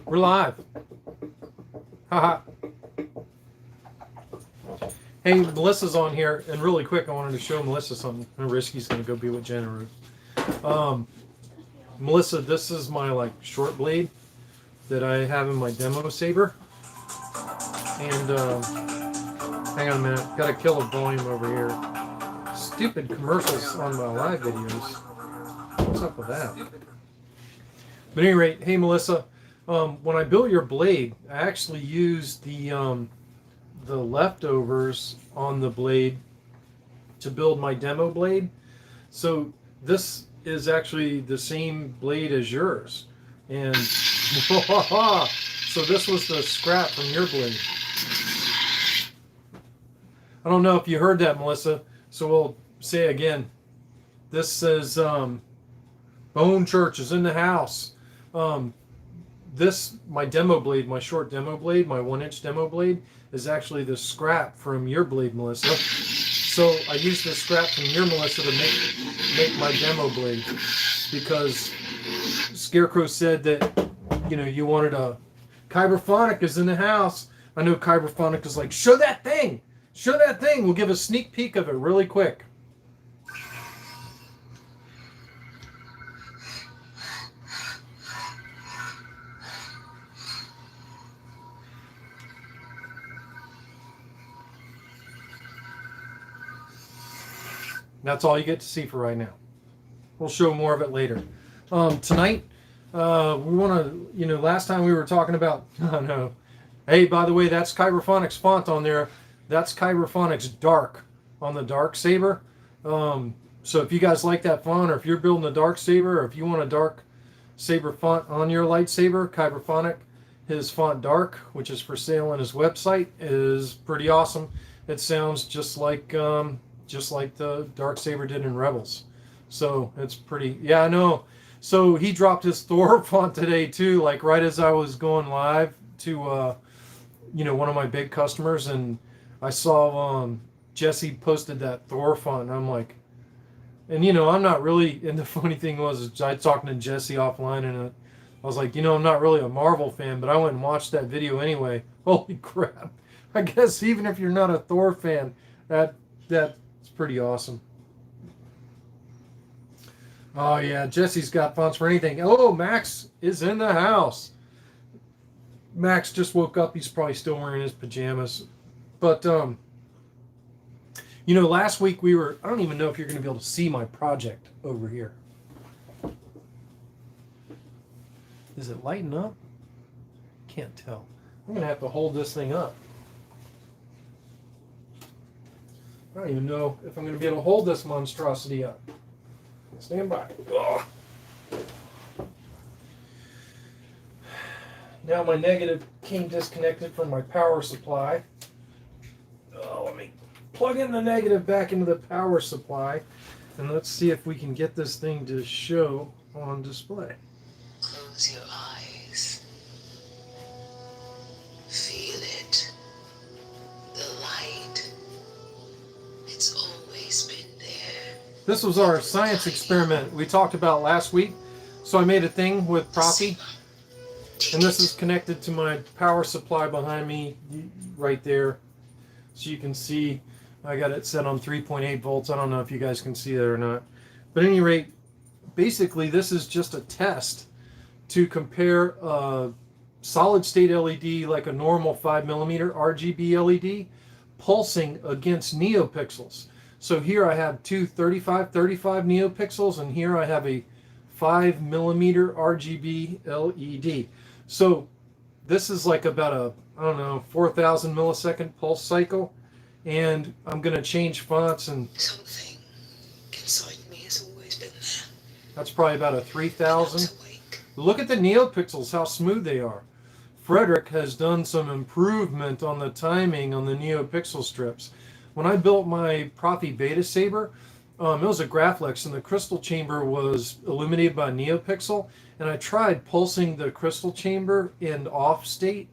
We're live. Haha. Hey, Melissa's on here, and really quick, I wanted to show Melissa something. Risky's going to go be with Jenna. Melissa, this is my short blade that I have in my demo saber. And hang on a minute, got to kill a volume over here. Stupid commercials on my live videos. What's up with that? But at any rate, hey Melissa, when I built your blade, I actually used the leftovers on the blade to build my demo blade. So this is actually the same blade as yours. And so this was the scrap from your blade. I don't know if you heard that, Melissa, so we'll say again. This says Bone Church is in the house. My demo blade, my short demo blade, my 1-inch demo blade, is actually the scrap from your blade, Melissa. So I used the scrap from your Melissa to make my demo blade, because Scarecrow said that you wanted a Kyberphonic is in the house. I know Kyberphonic is like, show that thing. Show that thing. We'll give a sneak peek of it really quick. That's all you get to see for right now. We'll show more of it later. Tonight, we want to, last time we were talking about, hey, by the way, that's Kyberphonic's font on there. That's Kyberphonic's Dark on the Dark Saber. So if you guys like that font, or if you're building a Dark Saber, or if you want a Dark Saber font on your lightsaber, Kyberphonic, his font Dark, which is for sale on his website, is pretty awesome. It sounds just like the Dark Saber did in Rebels. So it's pretty, yeah, I know. So he dropped his Thor font today too, right as I was going live to, one of my big customers, and I saw Jesse posted that Thor font, and I'm like, and I'm not really, and the funny thing was, I was talking to Jesse offline, and I was like, I'm not really a Marvel fan, but I went and watched that video anyway. Holy crap. I guess even if you're not a Thor fan, that's pretty awesome. Oh yeah, Jesse's got fonts for anything. Oh, Max is in the house. Max just woke up. He's probably still wearing his pajamas. But, last week I don't even know if you're going to be able to see my project over here. Is it lighting up? Can't tell. I'm going to have to hold this thing up. I don't even know if I'm going to be able to hold this monstrosity up. Stand by. Ugh. Now my negative came disconnected from my power supply. Let me plug in the negative back into the power supply, and let's see if we can get this thing to show on display. Close your eyes. Feel it. The light. It's always been there. This was our science experiment we talked about last week. So I made a thing with Proffie, and this is connected to my power supply behind me right there. So you can see I got it set on 3.8 volts. I don't know if you guys can see that or not. But at any rate, basically this is just a test to compare a solid state LED, like a normal 5mm RGB LED, pulsing against neopixels. So here I have two 35 neopixels, and here I have a 5mm RGB LED. So this is like about a 4,000 millisecond pulse cycle, and I'm going to change fonts, and Something inside me has always been there. that's probably about a 3,000. Look at the neopixels, how smooth they are. Frederick has done some improvement on the timing on the neopixel strips. When I built my Proffie Beta Saber, it was a Graflex, and the crystal chamber was illuminated by neopixel, and I tried pulsing the crystal chamber in off state,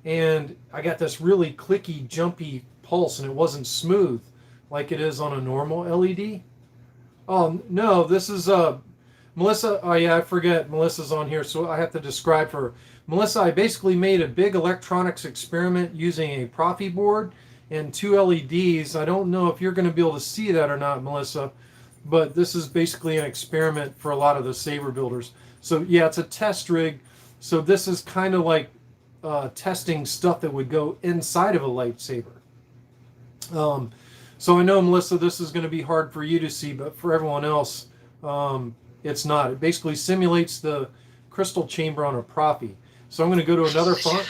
and I got this really clicky, jumpy pulse, and it wasn't smooth like it is on a normal LED. Oh no, this is Melissa, oh yeah, I forget. Melissa's on here, so I have to describe for her. Melissa, I basically made a big electronics experiment using a Proffie board and 2 LEDs. I don't know if you're going to be able to see that or not, Melissa, but this is basically an experiment for a lot of the saber builders. So yeah, it's a test rig. So this is kind of like testing stuff that would go inside of a lightsaber. So I know, Melissa, this is going to be hard for you to see, but for everyone else, it's not. It basically simulates the crystal chamber on a Proffie. So I'm going to go to another font.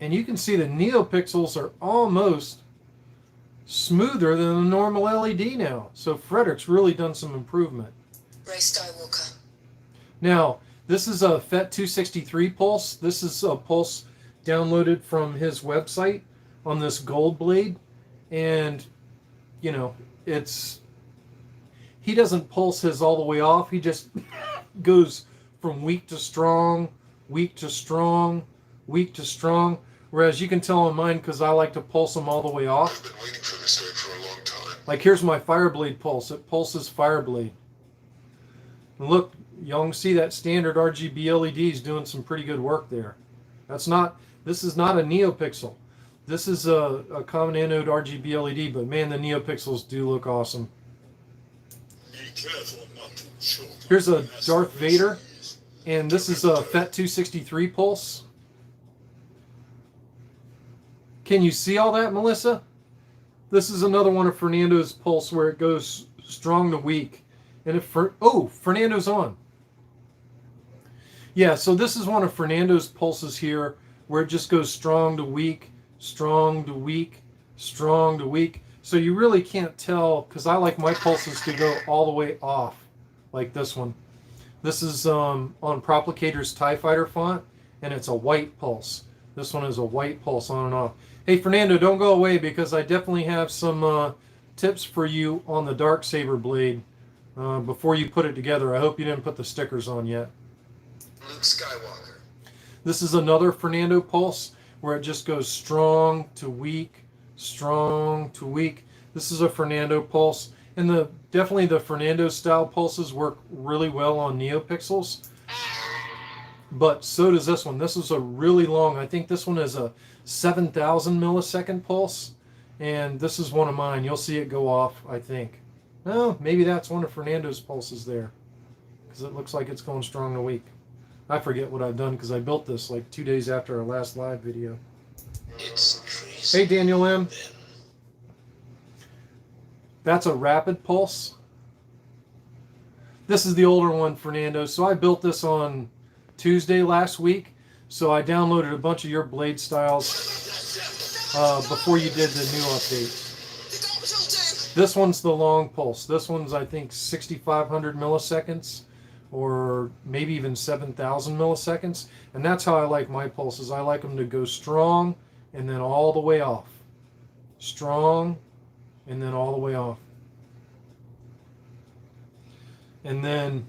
And you can see the neopixels are almost smoother than the normal LED now. So Frederick's really done some improvement. Ray Skywalker. Now, this is a FET 263 pulse. This is a pulse downloaded from his website on this gold blade. And, you know, he doesn't pulse his all the way off. He just goes from weak to strong, weak to strong, weak to strong. Whereas you can tell on mine, because I like to pulse them all the way off. I've been waiting for this day for a long time. Like here's my Fireblade pulse. It pulses Fireblade. And look, y'all can see that standard RGB LEDs doing some pretty good work there. This is not a neopixel. This is a common anode RGB LED, but man, the neopixels do look awesome. Be careful not to choke. Here's a Darth Vader, and this is a FET 263 pulse. Can you see all that, Melissa? This is another one of Fernando's pulse where it goes strong to weak. And if Fernando's on. Yeah, so this is one of Fernando's pulses here where it just goes strong to weak, strong to weak, strong to weak. So you really can't tell, because I like my pulses to go all the way off, like this one. This is on Proplicator's TIE Fighter font, and it's a white pulse. This one is a white pulse on and off. Hey, Fernando, don't go away, because I definitely have some tips for you on the Darksaber blade before you put it together. I hope you didn't put the stickers on yet. Luke Skywalker. This is another Fernando pulse where it just goes strong to weak, strong to weak. This is a Fernando pulse, and definitely the Fernando style pulses work really well on neopixels. But so does this one. This is a really long, I think this one is a 7,000 millisecond pulse, and this is one of mine. You'll see it go off, I think. Oh, maybe that's one of Fernando's pulses there, because it looks like it's going strong to weak. I forget what I've done, because I built this like 2 days after our last live video. It's treason. Hey, Daniel M. That's a rapid pulse. This is the older one, Fernando. So I built this on Tuesday last week. So I downloaded a bunch of your blade styles before you did the new update. This one's the long pulse. This one's, I think, 6,500 milliseconds, or maybe even 7,000 milliseconds. And that's how I like my pulses. I like them to go strong and then all the way off. Strong and then all the way off. And then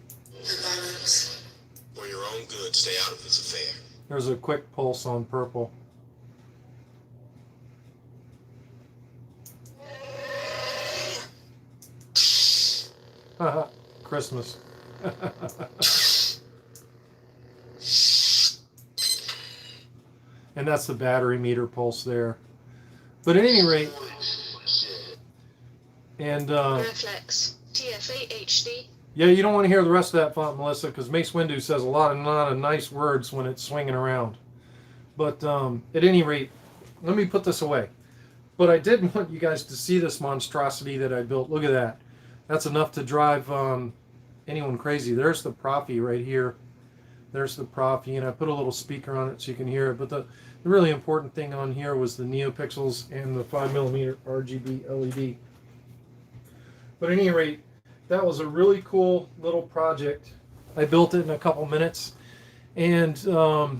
For your own good, stay out of this affair. there's a quick pulse on purple. Christmas. And that's the battery meter pulse there. But at any rate, and Graflex, TFA HD. yeah, you don't want to hear the rest of that font, Melissa, because Mace Windu says a lot of nice words when it's swinging around. But at any rate, let me put this away. But I did want you guys to see this monstrosity that I built. Look at that. That's enough to drive anyone crazy. There's the Proffie right here. There's the Proffie, and I put a little speaker on it so you can hear it. But the really important thing on here was the neopixels and the 5mm RGB LED. But at any rate, that was a really cool little project. I built it in a couple minutes. And, oh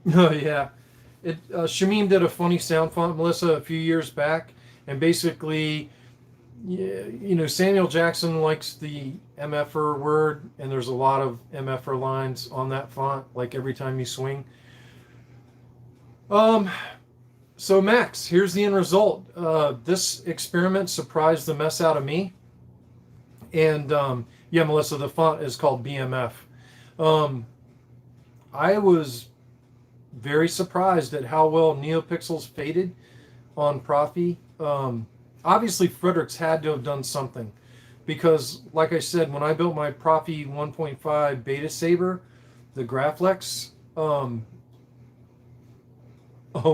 yeah. Shamim did a funny sound font, Melissa, a few years back. And basically, you know, Samuel Jackson likes the MFR word, and there's a lot of MFR lines on that font, like every time you swing. So Max, here's the end result. This experiment surprised the mess out of me. And yeah, Melissa, the font is called BMF. I was very surprised at how well NeoPixels faded on Proffie. Obviously, Fredericks had to have done something because, like I said, when I built my Proffie 1.5 Beta Saber, the Graflex, oh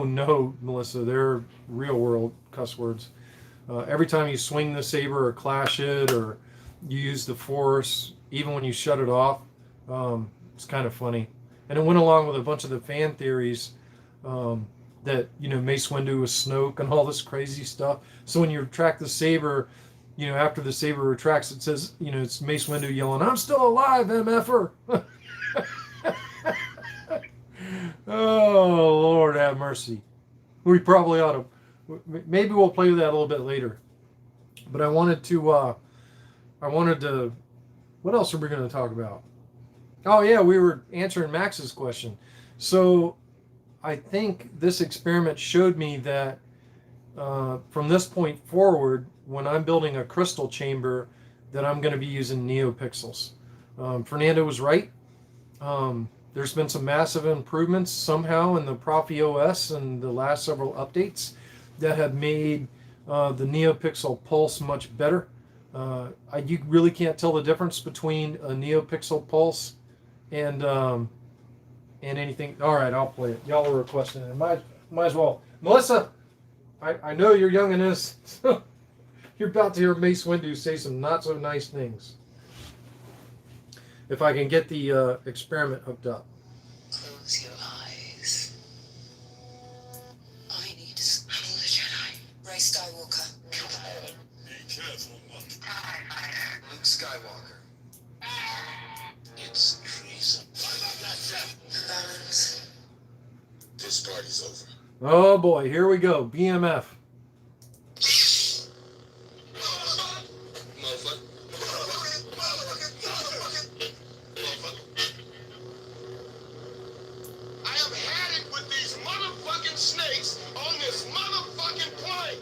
no, Melissa, they're real world cuss words. Every time you swing the saber or clash it or you use the force, even when you shut it off, it's kind of funny. And it went along with a bunch of the fan theories that, Mace Windu was Snoke and all this crazy stuff. So when you retract the saber, after the saber retracts, it says, it's Mace Windu yelling, "I'm still alive, MFer." Oh, Lord have mercy. We probably ought to, maybe we'll play with that a little bit later. But I wanted to, what else are we going to talk about? Oh yeah, we were answering Max's question. So I think this experiment showed me that from this point forward, when I'm building a crystal chamber, that I'm going to be using neopixels. Fernando was right. There's been some massive improvements somehow in the Proffie OS and the last several updates that have made the neopixel pulse much better. You really can't tell the difference between a neopixel pulse and anything. All right, I'll play it. Y'all are requesting it. Might as well. Melissa, I know you're young in this. So you're about to hear Mace Windu say some not so nice things. If I can get the experiment hooked up. Close your eyes. I need to smell the Jedi. Rey Skywalker. Be careful, Monty. Luke Skywalker. It's treason. Balance. This party's over. Oh boy, here we go. BMF. I have had it with these motherfucking snakes on this motherfucking plane.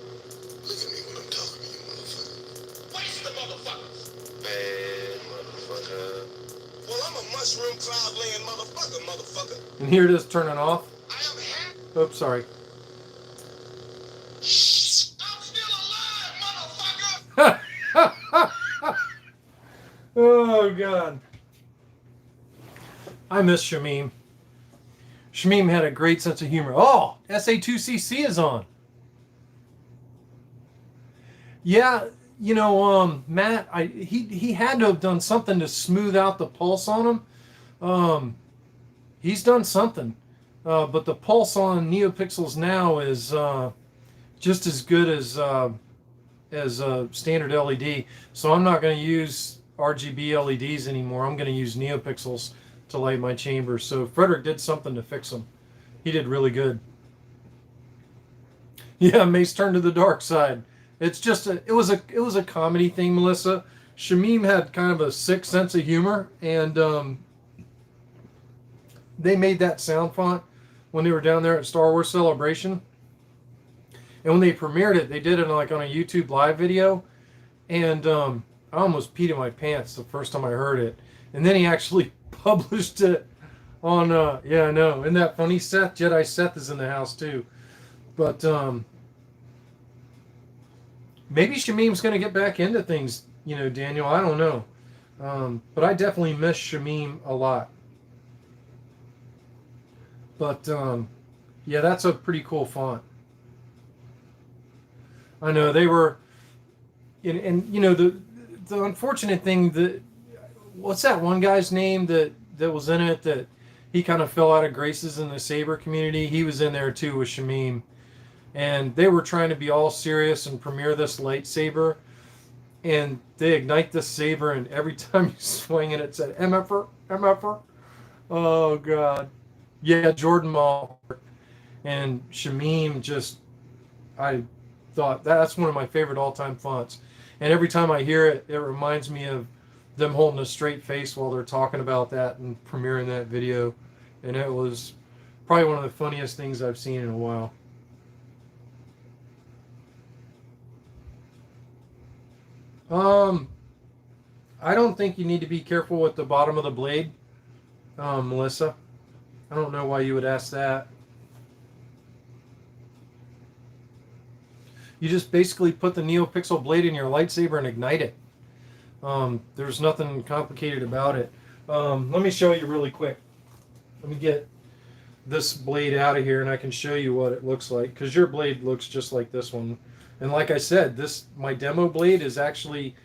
Look at me when I'm talking to you, motherfucker. Waste the motherfuckers. Man, motherfucker. Well, I'm a mushroom cloud laying motherfucker. And here it is turning off. I have had. Oops, sorry. I'm still alive, motherfucker. Oh God. I miss Shamim. Shamim had a great sense of humor. Oh, SA2CC is on. Yeah, Matt, he had to have done something to smooth out the pulse on him. He's done something. But the pulse on NeoPixels now is just as good as standard LED. So I'm not going to use RGB LEDs anymore. I'm going to use NeoPixels to light my chamber. So Frederick did something to fix them. He did really good. Yeah, Mace turned to the dark side. It's just it was a comedy thing, Melissa. Shamim had kind of a sick sense of humor, and they made that sound font when they were down there at Star Wars Celebration. And when they premiered it, they did it like on a YouTube live video, and I almost peed in my pants the first time I heard it. And then he actually published it on yeah, I know. Isn't that funny? Jedi Seth is in the house too. But maybe Shamim's going to get back into things, Daniel. I don't know. But I definitely miss Shamim a lot. But yeah, that's a pretty cool font. I know they were, and the unfortunate thing that, what's that one guy's name that was in it that he kind of fell out of graces in the Saber community? He was in there too with Shamim, and they were trying to be all serious and premiere this lightsaber, and they ignite this saber, and every time you swing it, it said MFer, MFer. Oh God, yeah, Jordan Mall, and Shamim just, I thought that's one of my favorite all-time fonts, and every time I hear it, it reminds me of them holding a straight face while they're talking about that and premiering that video, and it was probably one of the funniest things I've seen in a while. I don't think you need to be careful with the bottom of the blade, Melissa. I don't know why you would ask that. You just basically put the neopixel blade in your lightsaber and ignite it. There's nothing complicated about it. Let me show you really quick. Let me get this blade out of here and I can show you what it looks like, because your blade looks just like this one. And like I said, my demo blade is actually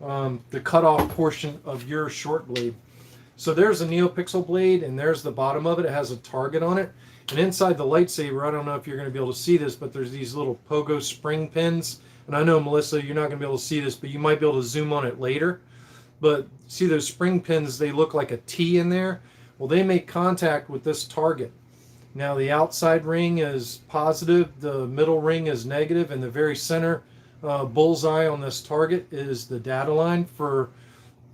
the cutoff portion of your short blade. So there's a neopixel blade and there's the bottom of it. It has a target on it. And inside the lightsaber, I don't know if you're going to be able to see this, but there's these little pogo spring pins. And I know, Melissa, you're not going to be able to see this, but you might be able to zoom on it later. But see those spring pins, they look like a T in there. Well, they make contact with this target. Now the outside ring is positive, the middle ring is negative, and the very center bullseye on this target is the data line for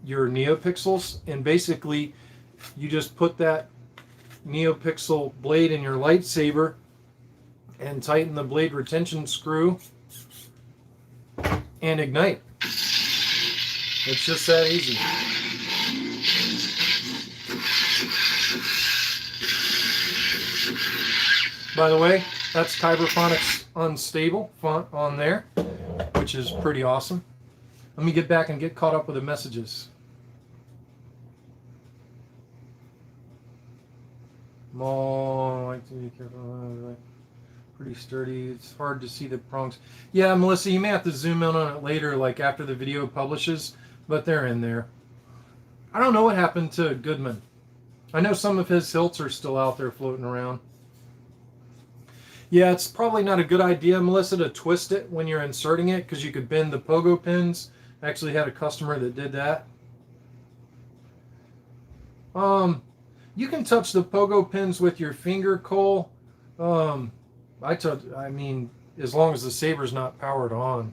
your neopixels. And basically, you just put that neopixel blade in your lightsaber and tighten the blade retention screw and ignite. It's just that easy. By the way, that's Kyberphonics Unstable font on there, which is pretty awesome. Let me get back and get caught up with the messages. Small, like to be careful. Pretty sturdy. It's hard to see the prongs. Yeah, Melissa, you may have to zoom in on it later, like after the video publishes, but they're in there. I don't know what happened to Goodman. I know some of his hilts are still out there floating around. Yeah, it's probably not a good idea, Melissa, to twist it when you're inserting it, because you could bend the pogo pins. I actually had a customer that did that. You can touch the pogo pins with your finger, Cole. I mean, as long as the saber's not powered on.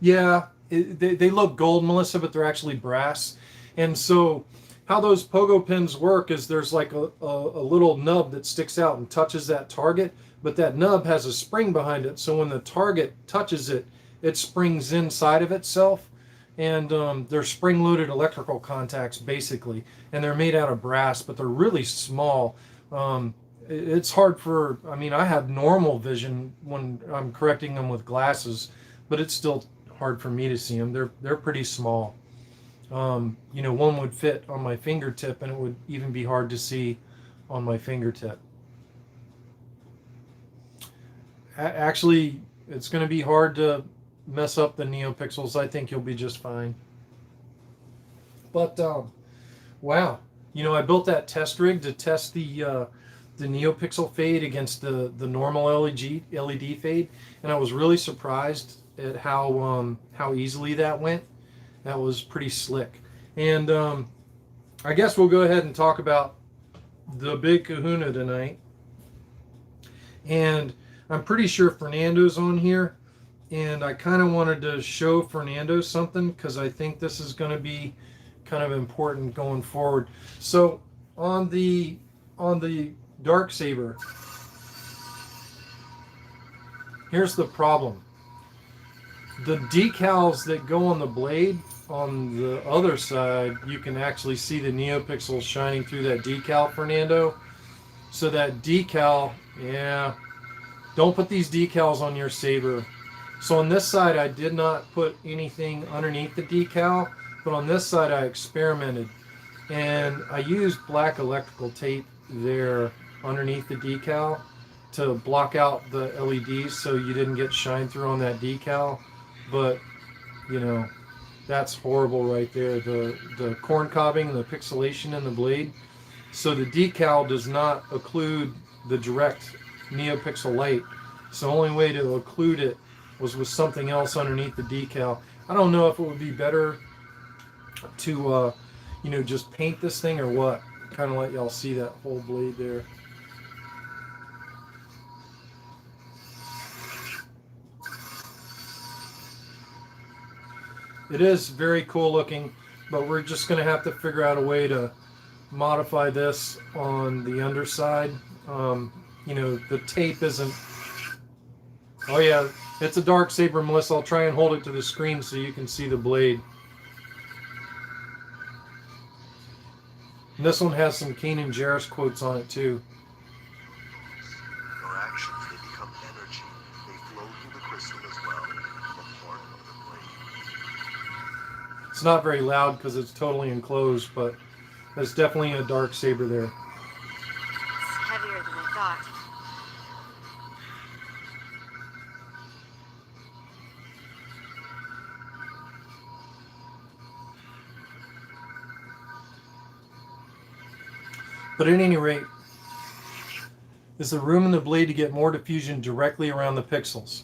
Yeah, they look gold, Melissa, but they're actually brass. And so how those pogo pins work is there's like a little nub that sticks out and touches that target, but that nub has a spring behind it. So when the target touches it, it springs inside of itself. And they're spring-loaded electrical contacts, basically. And they're made out of brass, but they're really small. It's hard for, I mean, I have normal vision when I'm correcting them with glasses, but it's still hard for me to see them. They're pretty small. You know, one would fit on my fingertip, and it would even be hard to see on my fingertip. Actually, it's going to be hard to mess up the neopixels. I think you'll be just fine. But wow, you know, I built that test rig to test the neopixel fade against the normal LED fade, and I was really surprised at how easily that went. That was pretty slick. And I guess we'll go ahead and talk about the big kahuna tonight. And I'm pretty sure Fernando's on here. And I kind of wanted to show Fernando something, because I think this is going to be kind of important going forward. So on the Darksaber, here's the problem. The decals that go on the blade, on the other side, you can actually see the neopixels shining through that decal, Fernando. So that decal, yeah, don't put these decals on your saber. So on this side, I did not put anything underneath the decal, but on this side, I experimented. And I used black electrical tape there underneath the decal to block out the LEDs so you didn't get shine through on that decal. But, you know, that's horrible right there. The corn cobbing, the pixelation in the blade. So the decal does not occlude the direct neopixel light. So the only way to occlude it was with something else underneath the decal. I don't know if it would be better to, you know, just paint this thing or what. Kind of let y'all see that whole blade there. It is very cool looking, but we're just going to have to figure out a way to modify this on the underside. You know, the tape isn't Oh yeah, it's a dark saber, Melissa. I'll try and hold it to the screen so you can see the blade. And this one has some Kanan Jarrus quotes on it too. Your actions, they become energy. They flow through the crystal as well, become a part of the blade. It's not very loud because it's totally enclosed, but there's definitely a dark saber there. It's heavier than I thought. But at any rate, there's a room in the blade to get more diffusion directly around the pixels.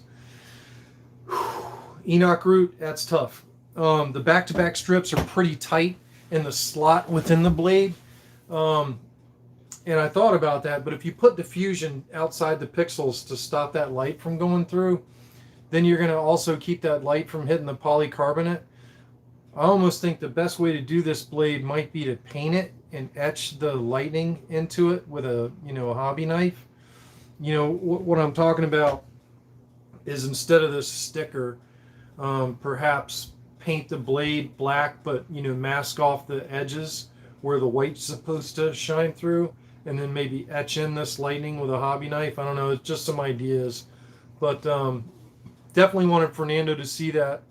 Enoch root, that's tough. The back-to-back strips are pretty tight in the slot within the blade. And I thought about that, but if you put diffusion outside the pixels to stop that light from going through, then you're going to also keep that light from hitting the polycarbonate. I almost think the best way to do this blade might be to paint it and etch the lighting into it with a hobby knife. What I'm talking about is instead of this sticker, perhaps paint the blade black, but mask off the edges where the white's supposed to shine through, and then maybe etch in this lighting with a hobby knife. I don't know, it's just some ideas, but definitely wanted Fernando to see that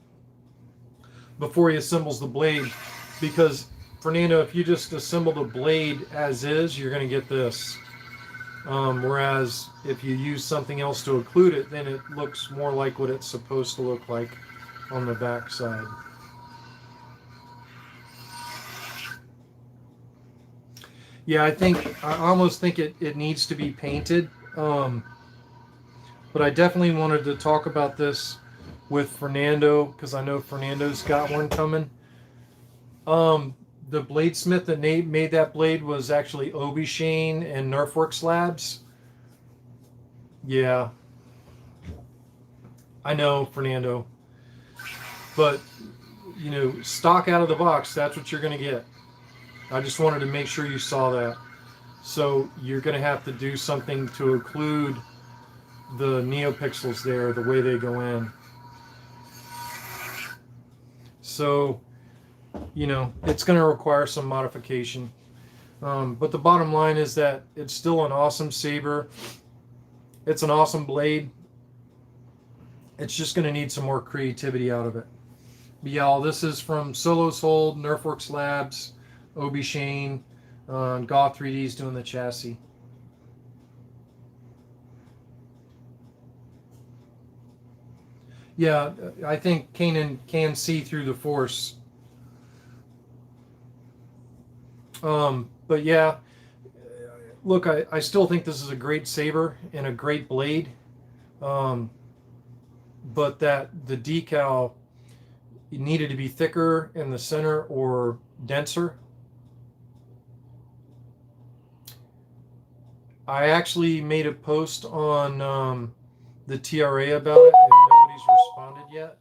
before he assembles the blade, because Fernando, if you just assemble the blade as is, you're going to get this. Whereas if you use something else to occlude it, then it looks more like what it's supposed to look like on the back side. Yeah, I almost think it needs to be painted. But I definitely wanted to talk about this with Fernando, because I know Fernando's got one coming. The bladesmith that made that blade was actually Obi Shane and Nerfworks Labs. Yeah. I know, Fernando. But, stock out of the box, that's what you're going to get. I just wanted to make sure you saw that. So you're going to have to do something to occlude the neopixels there, the way they go in. So, it's going to require some modification. But the bottom line is that it's still an awesome saber. It's an awesome blade. It's just going to need some more creativity out of it. But yeah, all this is from Solo's Hold, Nerfworks Labs, Obi Shane, Goth 3D's doing the chassis. Yeah, I think Kanan can see through the Force. But yeah, look, I still think this is a great saber and a great blade. But that the decal needed to be thicker in the center or denser. I actually made a post on the TRA about it, and nobody's responded yet.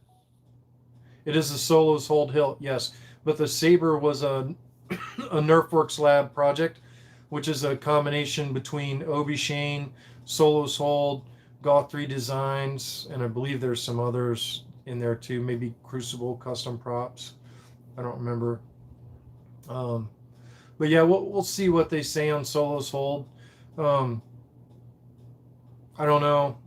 It is a Solo's Hold hilt, yes, but the saber was a Nerfworks Lab project, which is a combination between Obi Shane, Solo's Hold, Goth 3 Designs, and I believe there's some others in there too, maybe Crucible Custom Props. I don't remember. But yeah, we'll see what they say on Solo's Hold. I don't know.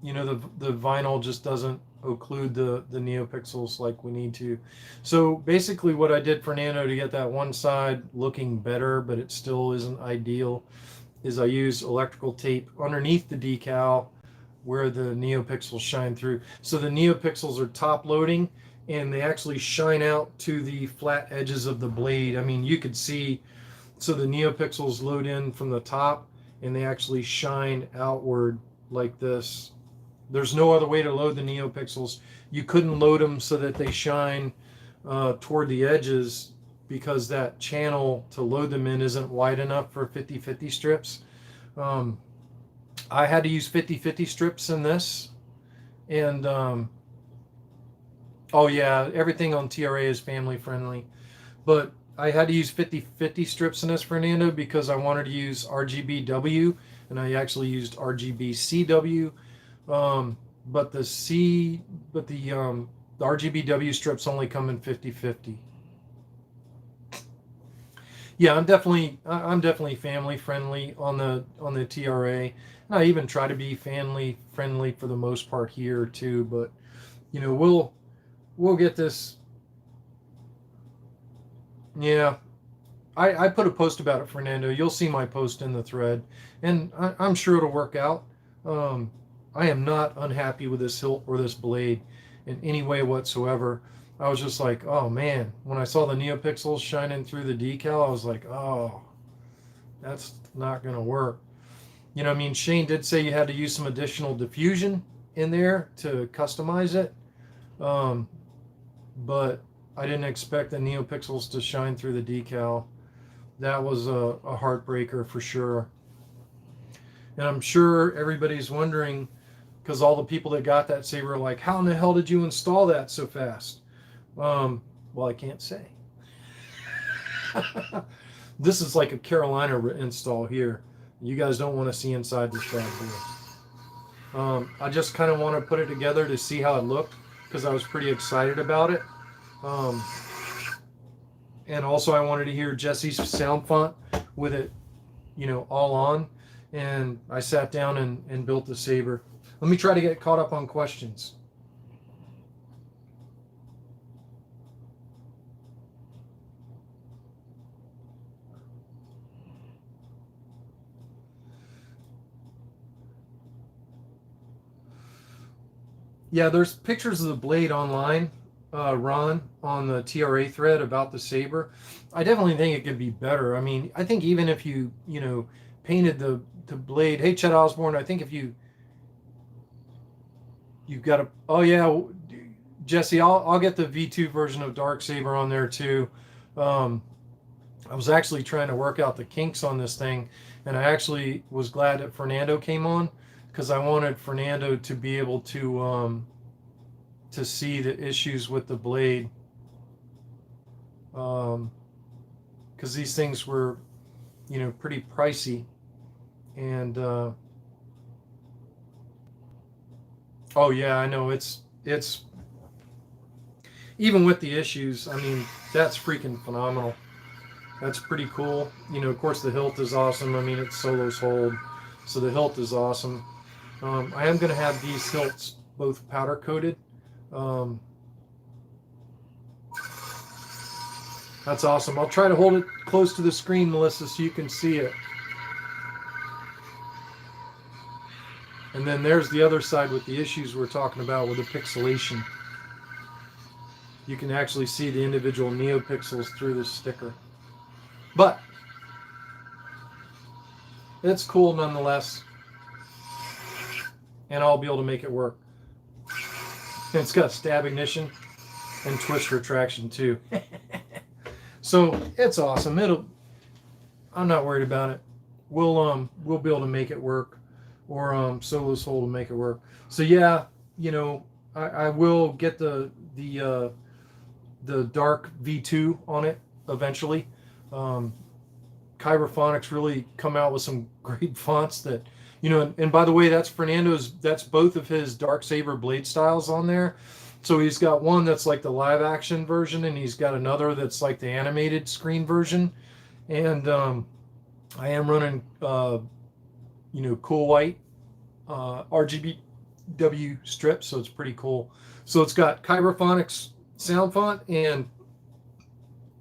The vinyl just doesn't occlude the neopixels like we need to. So basically what I did, Fernando, to get that one side looking better, but it still isn't ideal, is I used electrical tape underneath the decal where the neopixels shine through. So the neopixels are top loading and they actually shine out to the flat edges of the blade. I mean, you could see, so the neopixels load in from the top and they actually shine outward like this. There's no other way to load the neopixels. You couldn't load them so that they shine toward the edges, because that channel to load them in isn't wide enough for 50-50 strips. I had to use 50-50 strips in this. And, oh yeah, everything on TRA is family friendly. But I had to use 50-50 strips in this, Fernando, because I wanted to use RGB W, and I actually used RGB CW. but the RGBW strips only come in 50/50. Yeah, I'm definitely family friendly on the TRA, and I even try to be family friendly for the most part here too. But you know, we'll get this. Yeah, I put a post about it, Fernando. You'll see my post in the thread, and I'm sure it'll work out. I am not unhappy with this hilt or this blade in any way whatsoever. I was just like, oh man, when I saw the neopixels shining through the decal, I was like, oh, that's not going to work. You know, I mean, Shane did say you had to use some additional diffusion in there to customize it. But I didn't expect the neopixels to shine through the decal. That was a heartbreaker for sure. And I'm sure everybody's wondering, because all the people that got that saber are like, how in the hell did you install that so fast? Well, I can't say. This is like a Carolina install here. You guys don't want to see inside this bad boy. I just kind of want to put it together to see how it looked, because I was pretty excited about it. And also I wanted to hear Jesse's sound font with it, you know, all on. And I sat down and built the saber. Let me try to get caught up on questions. Yeah, there's pictures of the blade online, Ron, on the TRA thread about the saber. I definitely think it could be better. I mean, I think even if you know, painted the blade. Hey, Chet Osborne, I think if you've got a, oh yeah, Jesse, I'll get the V2 version of Darksaber on there too. I was actually trying to work out the kinks on this thing, and I actually was glad that Fernando came on, because I wanted Fernando to be able to see the issues with the blade, because these things were, you know, pretty pricey. And oh yeah, I know it's even with the issues, I mean, that's freaking phenomenal. That's pretty cool. You know, of course the hilt is awesome. I mean, it's Solo's hold, so the hilt is awesome. I am going to have these hilts both powder coated. That's awesome. I'll try to hold it close to the screen, Melissa, so you can see it. And then there's the other side with the issues we're talking about with the pixelation. You can actually see the individual neopixels through the sticker. But it's cool nonetheless. And I'll be able to make it work. And it's got stab ignition and twist retraction too. So it's awesome. I'm not worried about it. We'll be able to make it work. Or Solo's hold will make it work. So yeah, you know, I will get the dark V2 on it eventually. Kyberphonics really come out with some great fonts that, you know, and by the way, that's that's both of his Darksaber blade styles on there. So he's got one that's like the live action version, and he's got another that's like the animated screen version. And I am running you know, cool white RGBW strips, so it's pretty cool. So it's got Kyberphonics sound font and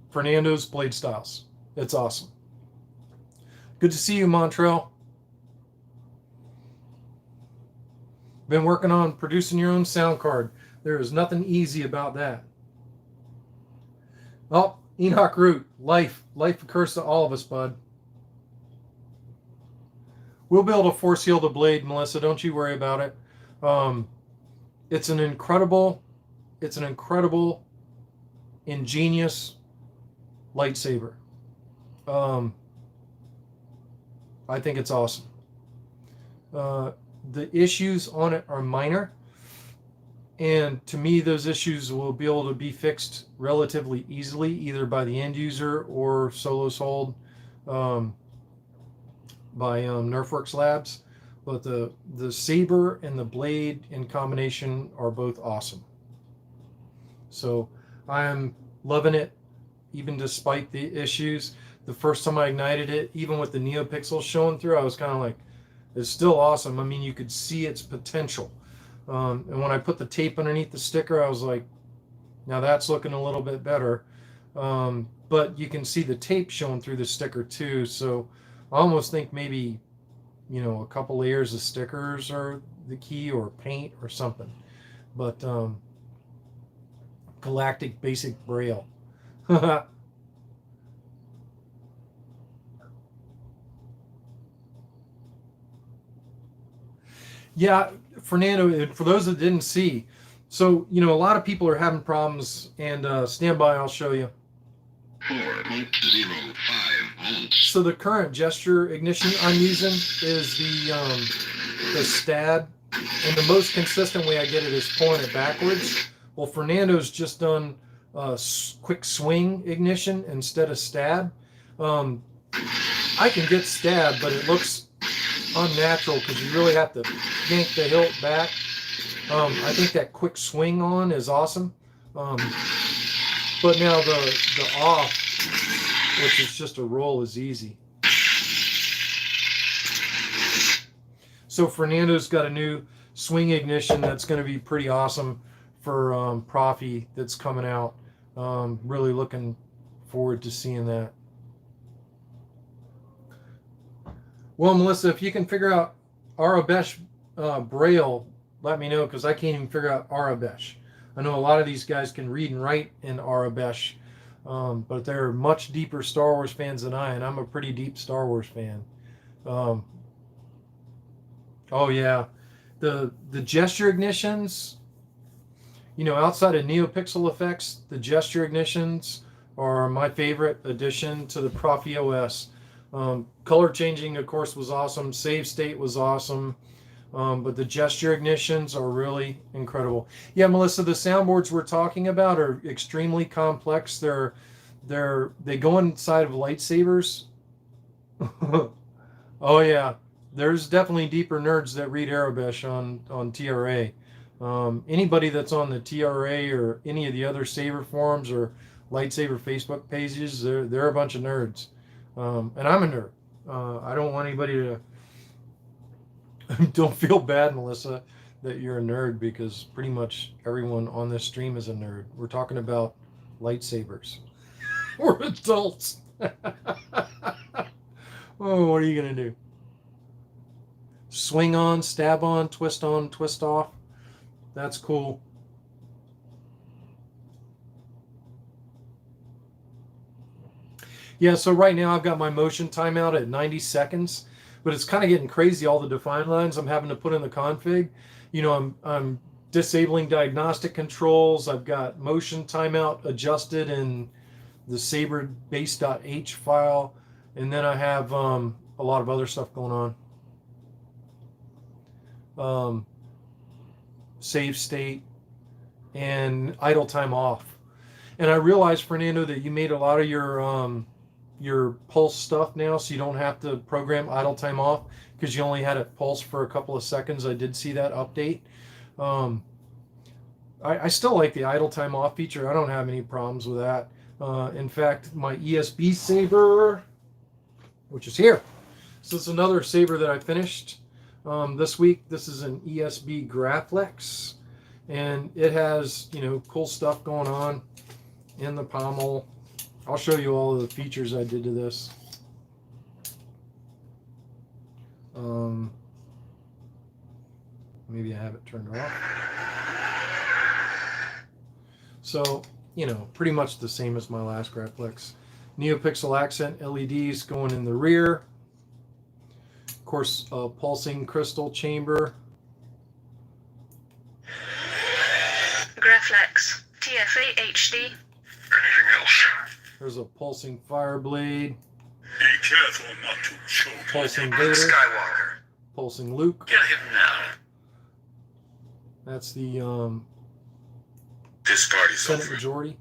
Fernando's blade styles. It's awesome. Good to see you, Montrell. Been working on producing your own sound card. There is nothing easy about that. Oh, Enoch Root, life occurs to all of us, bud. We'll be able to force heal the blade, Melissa. Don't you worry about it. It's an incredible, ingenious lightsaber. I think it's awesome. The issues on it are minor, and to me, those issues will be able to be fixed relatively easily, either by the end user or Solo's hold. By Nerfworks Labs, but the saber and the blade in combination are both awesome. So I am loving it, even despite the issues. The first time I ignited it, even with the neopixels showing through, I was kind of like, it's still awesome. I mean, you could see its potential. And when I put the tape underneath the sticker, I was like, now that's looking a little bit better. But you can see the tape showing through the sticker too. So I almost think maybe, you know, a couple layers of stickers are the key, or paint or something. But Galactic Basic Braille. Yeah, Fernando, for those that didn't see, so, you know, a lot of people are having problems, and stand by, I'll show you. 4.05 volts. So the current gesture ignition I'm using is the STAD, and the most consistent way I get it is pulling it backwards. Well, Fernando's just done quick swing ignition instead of STAD. I can get STAD, but it looks unnatural because you really have to yank the hilt back. I think that quick swing on is awesome. But now the off, which is just a roll, is easy. So Fernando's got a new swing ignition that's going to be pretty awesome for Proffie that's coming out. Really looking forward to seeing that. Well, Melissa, if you can figure out Arabesh Braille, let me know, because I can't even figure out Arabesh. I know a lot of these guys can read and write in Arabesh, but they're much deeper Star Wars fans than I, and I'm a pretty deep Star Wars fan. Oh yeah, the gesture ignitions, you know, outside of neopixel effects, the gesture ignitions are my favorite addition to the Proffie OS. Color changing, of course, was awesome. Save state was awesome. But the gesture ignitions are really incredible. Yeah, Melissa, the soundboards we're talking about are extremely complex. They go inside of lightsabers. Oh yeah, there's definitely deeper nerds that read Arabesh on TRA. Anybody that's on the TRA or any of the other saber forums or lightsaber Facebook pages, they're a bunch of nerds. And I'm a nerd. I don't want anybody to don't feel bad, Melissa, that you're a nerd, because pretty much everyone on this stream is a nerd. We're talking about lightsabers. We're adults. Oh, what are you going to do? Swing on, stab on, twist off. That's cool. Yeah, so right now I've got my motion timeout at 90 seconds, but it's kind of getting crazy, all the define lines I'm having to put in the config. You know, I'm disabling diagnostic controls. I've got motion timeout adjusted in the saber base.h file, and then I have a lot of other stuff going on. Save state and idle time off. And I realized, Fernando, that you made a lot of your pulse stuff now, so you don't have to program idle time off, because you only had it pulse for a couple of seconds. I did see that update. I still like the idle time off feature. I don't have any problems with that. In fact, my ESB saber, which is here, so it's another saber that I finished this week. This is an ESB Graflex, and it has, you know, cool stuff going on in the pommel. I'll show you all of the features I did to this. Maybe I have it turned off. So, you know, pretty much the same as my last Graflex. Neopixel accent LEDs going in the rear. Of course, a pulsing crystal chamber. Graflex, TFA HD. Anything else? There's a pulsing fire blade. Be careful not to choke. Pulsing Luke Vader. Skywalker. Pulsing Luke. Get him now. That's the This party's Senate over. majority.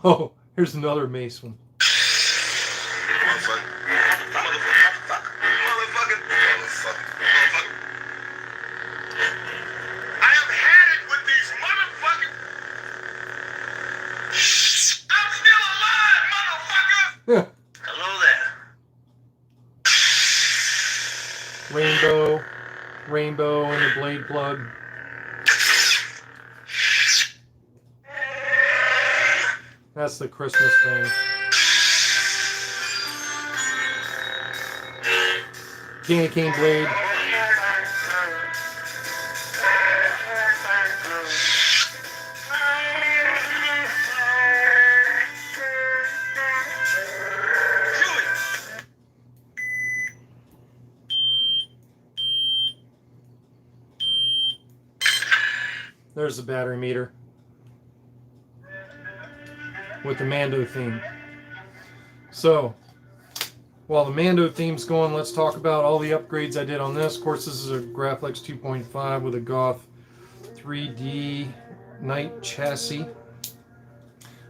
Oh, here's another mace one. Motherfucker. Motherfucker. Motherfucker. Motherfucker. I have had it with these motherfucking. I'm still alive, motherfucker! Hello there. Rainbow and the blade plug. That's the Christmas thing. Candy cane blade. There's the battery meter with the Mando theme. So, while the Mando theme's going, let's talk about all the upgrades I did on this. Of course, this is a Graflex 2.5 with a Goth 3D Knight chassis.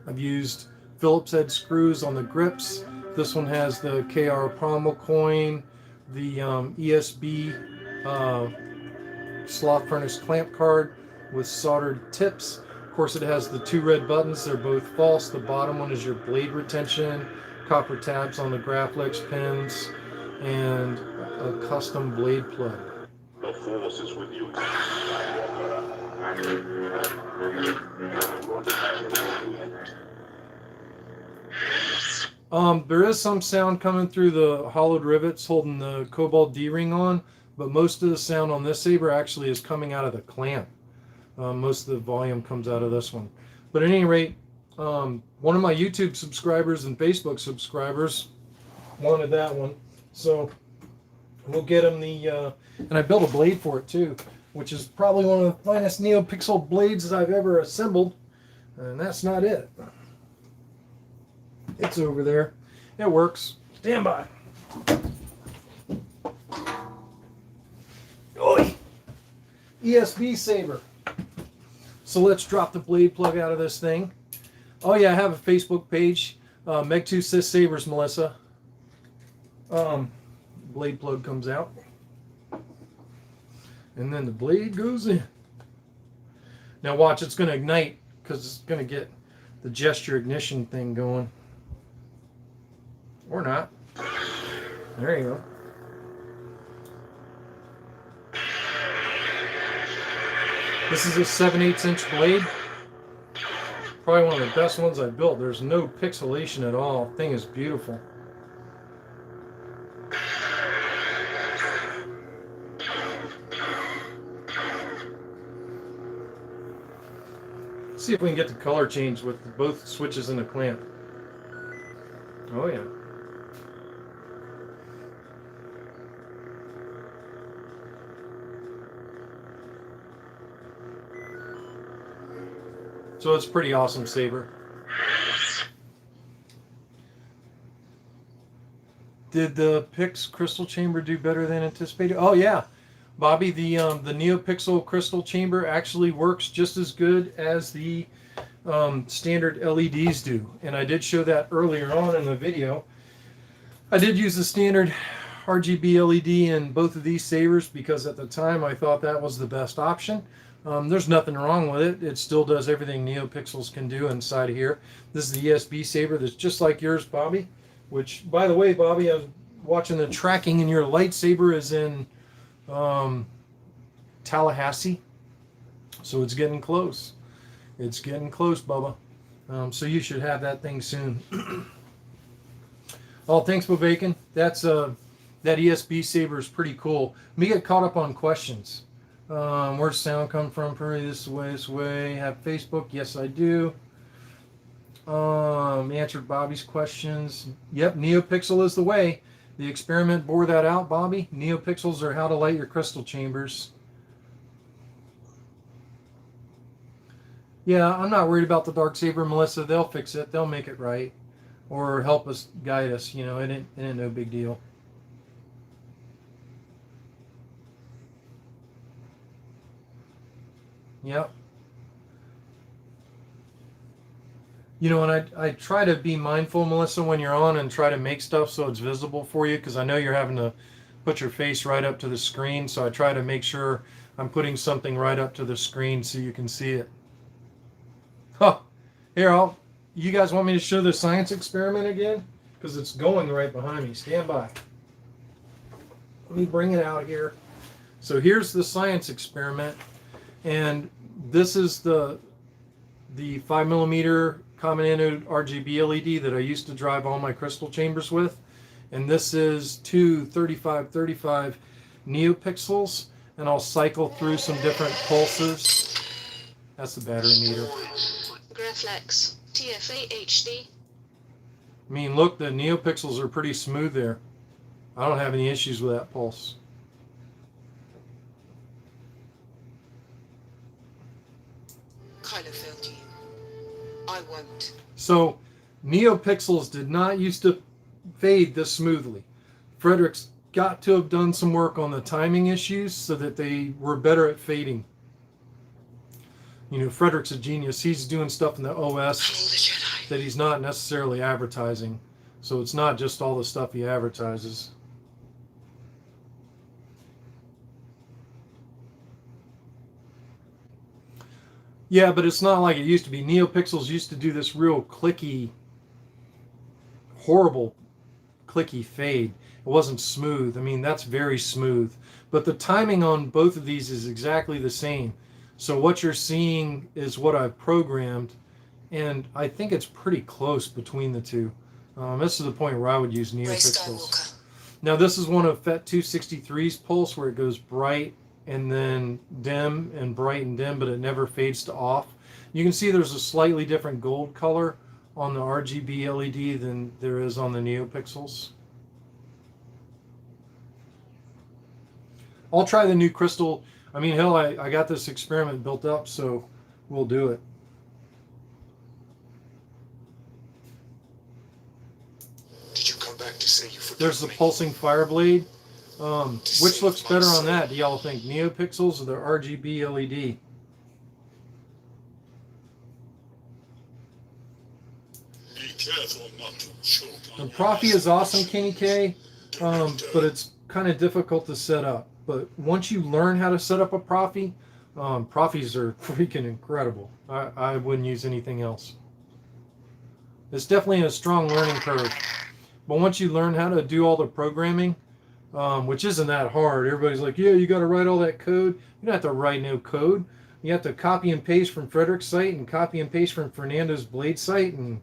I've used Phillips head screws on the grips. This one has the KR pommel coin, the ESB slot furnace clamp card with soldered tips. Of course, it has the two red buttons. They're both false. The bottom one is your blade retention, copper tabs on the Graflex pins, and a custom blade plug. The Force is with you. There is some sound coming through the hollowed rivets holding the Cobalt D-ring on, but most of the sound on this saber actually is coming out of the clamp. Most of the volume comes out of this one. But at any rate, one of my YouTube subscribers and Facebook subscribers wanted that one. So we'll get him the... and I built a blade for it too, which is probably one of the finest neopixel blades that I've ever assembled. And that's not it. It's over there. It works. Stand by. Oi! ESB saber. So let's drop the blade plug out of this thing. Oh yeah, I have a Facebook page. Megtooth Sith Sabers, Melissa. Blade plug comes out. And then the blade goes in. Now watch, it's going to ignite because it's going to get the gesture ignition thing going. Or not. There you go. This is a 7/8 inch blade. Probably one of the best ones I've built. There's no pixelation at all. Thing is beautiful. Let's see if we can get the color change with both switches in the clamp. Oh yeah. So it's a pretty awesome saber. Did the Pix crystal chamber do better than anticipated? Oh yeah, Bobby, the neopixel crystal chamber actually works just as good as the standard LEDs do, and I did show that earlier on in the video. I did use the standard RGB LED in both of these sabers because at the time I thought that was the best option. There's nothing wrong with it. It still does everything neopixels can do inside of here. This is the ESB saber that's just like yours, Bobby. Which, by the way, Bobby, I was watching the tracking, and your lightsaber is in Tallahassee. So it's getting close. It's getting close, Bubba. So you should have that thing soon. Oh, thanks, Bobacon. That's that ESB saber is pretty cool. Let me get caught up on questions. Where's sound come from? Pretty this way. Have Facebook? Yes, I do. Answered Bobby's questions. Yep, NeoPixel is the way. The experiment bore that out, Bobby. NeoPixels are how to light your crystal chambers. Yeah, I'm not worried about the dark saber, Melissa. They'll fix it. They'll make it right, or help us, guide us. You know, it ain't no big deal. Yep. You know, and I try to be mindful, Melissa, when you're on and try to make stuff so it's visible for you, because I know you're having to put your face right up to the screen, so I try to make sure I'm putting something right up to the screen so you can see it. Huh. Here, you guys want me to show the science experiment again? Because it's going right behind me. Stand by. Let me bring it out here. So here's the science experiment. And this is the 5mm common anode RGB LED that I used to drive all my crystal chambers with. And this is two 3535 neopixels. And I'll cycle through some different pulses. That's the battery meter. Graflex. TFA HD. I mean, look, the neopixels are pretty smooth there. I don't have any issues with that pulse. Kind of felt you. I won't. So, neopixels did not used to fade this smoothly. Frederick's got to have done some work on the timing issues so that they were better at fading. You know, Frederick's a genius. He's doing stuff in the OS that he's not necessarily advertising. So it's not just all the stuff he advertises. Yeah, but it's not like it used to be. Neopixels used to do this real clicky, horrible clicky fade. It wasn't smooth. I mean, that's very smooth. But the timing on both of these is exactly the same. So what you're seeing is what I've programmed, and I think it's pretty close between the two. This is the point where I would use neopixels. Now this is one of FET 263's pulse where it goes bright and then dim and bright and dim, but it never fades to off. You can see there's a slightly different gold color on the RGB LED than there is on the neopixels. I'll try the new crystal. I mean, hell, I got this experiment built up, so we'll do it. Did you come back to say you forgive There's the me? pulsing fire blade. Which looks better on that, do y'all think? Neopixels or the RGB LED? Be careful not to choke on The Proffie is awesome, Kenny K, but it's kind of difficult to set up. But once you learn how to set up a Proffie, Proffies are freaking incredible. I wouldn't use anything else. It's definitely a strong learning curve. But once you learn how to do all the programming, which isn't that hard. Everybody's like, yeah, you got to write all that code. You don't have to write no code. You have to copy and paste from Frederick's site and copy and paste from Fernando's Blade site, and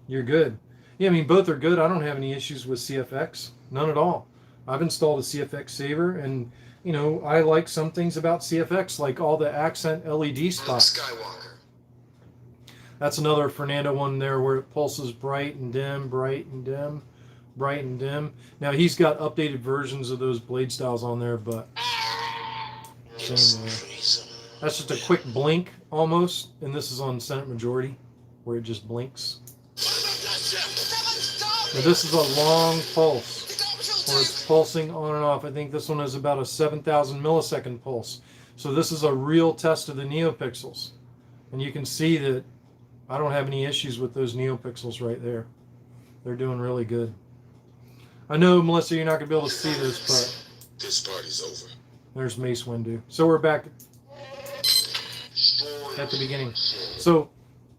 you're good. Yeah, I mean, both are good. I don't have any issues with CFX. None at all. I've installed a CFX saver, and, you know, I like some things about CFX, like all the accent LED spots. Skywalker. That's another Fernando one there where it pulses bright and dim, bright and dim, bright and dim. Now he's got updated versions of those blade styles on there, but same there. That's just a quick blink almost, and this is on Senate Majority where it just blinks. Now this is a long pulse where it's pulsing on and off. I think this one is about a 7,000 millisecond pulse. So this is a real test of the neopixels, and you can see that I don't have any issues with those neopixels right there. They're doing really good. I know, Melissa, you're not going to be able to see this, but This party's over. there's Mace Windu. So we're back at the beginning. So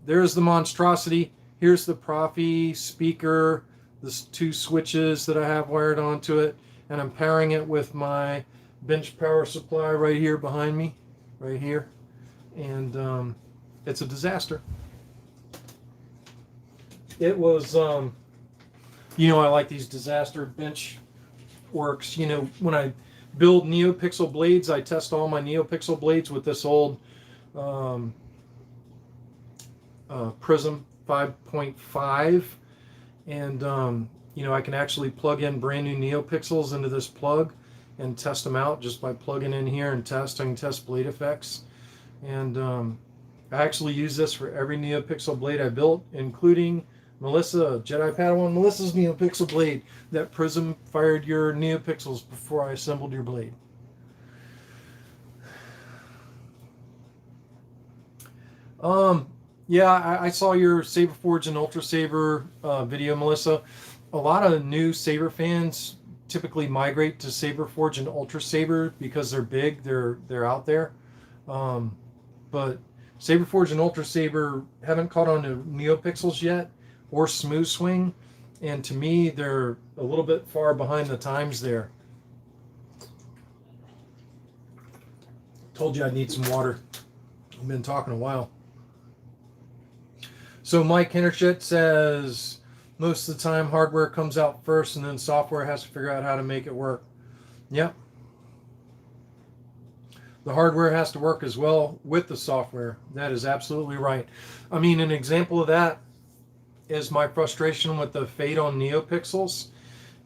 there's the monstrosity. Here's the Proffie speaker. There's two switches that I have wired onto it. And I'm pairing it with my bench power supply right here behind me. Right here. And it's a disaster. It was, you know, I like these disaster bench works. You know, when I build neopixel blades, I test all my neopixel blades with this old Prism 5.5. And, you know, I can actually plug in brand new neopixels into this plug and test them out just by plugging in here and test. I can test blade effects. And I actually use this for every neopixel blade I built, including Melissa, Jedi Padawan Melissa's neopixel blade. That Prism fired your neopixels before I assembled your blade. Yeah, I saw your Saberforge and Ultra Saber video, Melissa. A lot of new Saber fans typically migrate to Saberforge and Ultra Saber because they're big, they're out there. But Saberforge and Ultra Saber haven't caught on to neopixels yet or smooth swing, and to me they're a little bit far behind the times there. Told you I'd need some water. I've been talking a while. So Mike Hintershit says most of the time hardware comes out first and then software has to figure out how to make it work. Yep. The hardware has to work as well with the software. That is absolutely right. I mean, an example of that is my frustration with the fade on neopixels.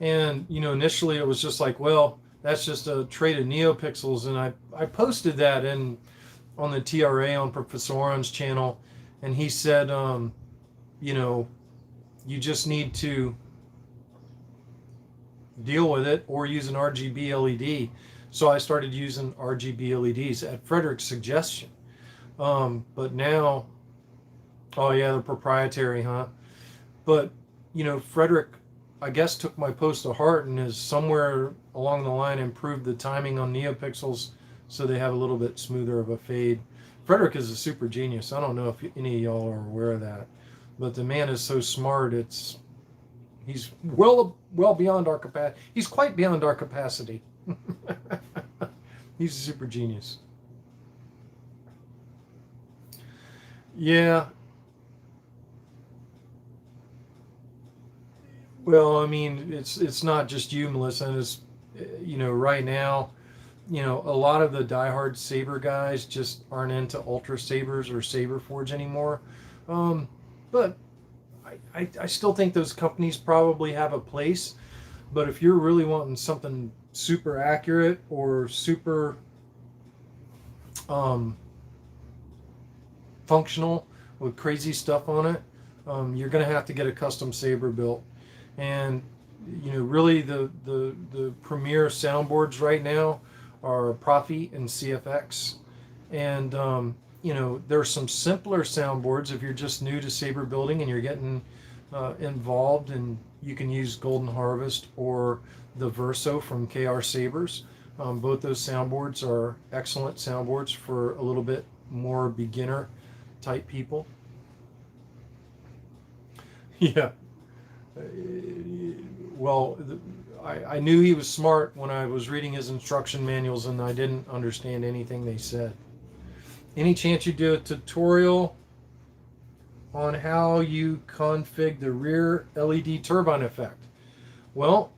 And, you know, initially it was just like, well, that's just a trait of neopixels. And I posted that on the TRA on Professor Oran's channel. And he said, you know, you just need to deal with it or use an RGB LED. So I started using RGB LEDs at Frederick's suggestion. But now, oh yeah, they're proprietary, huh? But, you know, Frederick, I guess, took my post to heart and has somewhere along the line improved the timing on neopixels so they have a little bit smoother of a fade. Frederick is a super genius. I don't know if any of y'all are aware of that, but the man is so smart. He's well beyond our capacity. He's quite beyond our capacity. He's a super genius. Yeah. Well, I mean, it's not just you, Melissa. And it's, you know, right now, you know, a lot of the diehard Saber guys just aren't into Ultra Sabers or Saberforge anymore. But I still think those companies probably have a place. But if you're really wanting something super accurate or super functional with crazy stuff on it, you're going to have to get a custom Saber built. And, you know, really the premier soundboards right now are Proffie and CFX. And, you know, there's some simpler soundboards if you're just new to Saber building and you're getting involved, and you can use Golden Harvest or the Verso from KR Sabers. Both those soundboards are excellent soundboards for a little bit more beginner type people. Yeah. Well, I knew he was smart when I was reading his instruction manuals and I didn't understand anything they said. Any chance you do a tutorial on how you config the rear LED turbine effect? Well,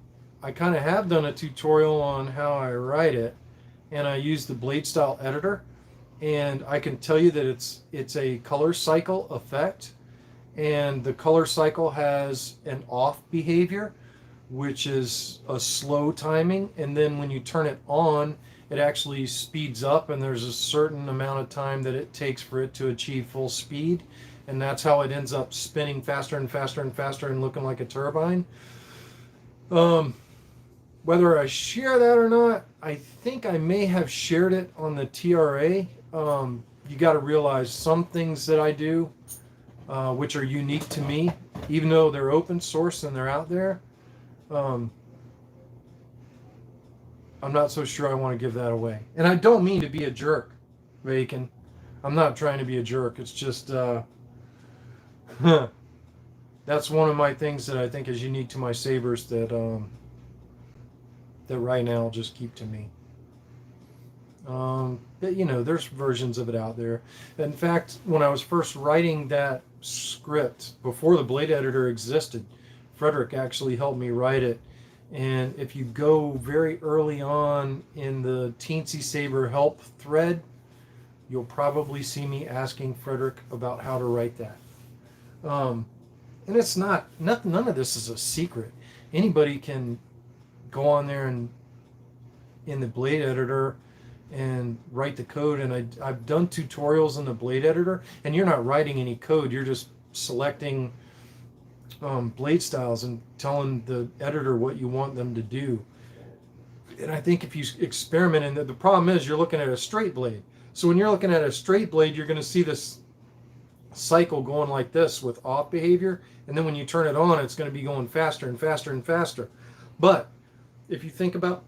I kind of have done a tutorial on how I write it, and I use the blade style editor, and I can tell you that it's a color cycle effect, and the color cycle has an off behavior, which is a slow timing, and then when you turn it on, it actually speeds up, and there's a certain amount of time that it takes for it to achieve full speed, and that's how it ends up spinning faster and faster and faster and looking like a turbine. Whether I share that or not, I think I may have shared it on the TRA. You got to realize some things that I do, which are unique to me, even though they're open source and they're out there, I'm not so sure I want to give that away. And I don't mean to be a jerk, Bacon. I'm not trying to be a jerk. It's just, that's one of my things that I think is unique to my Sabers that right now I'll just keep to me. But, you know, there's versions of it out there. In fact, when I was first writing that script, before the blade editor existed, Frederick actually helped me write it. And if you go very early on in the Teensy Saber help thread, you'll probably see me asking Frederick about how to write that. And it's none of this is a secret. Anybody can go on there and in the blade editor and write the code. And I've done tutorials in the blade editor, and you're not writing any code. You're just selecting blade styles and telling the editor what you want them to do. And I think if you experiment, and the problem is you're looking at a straight blade. So when you're looking at a straight blade, you're going to see this cycle going like this with off behavior. And then when you turn it on, it's going to be going faster and faster and faster. But if you think about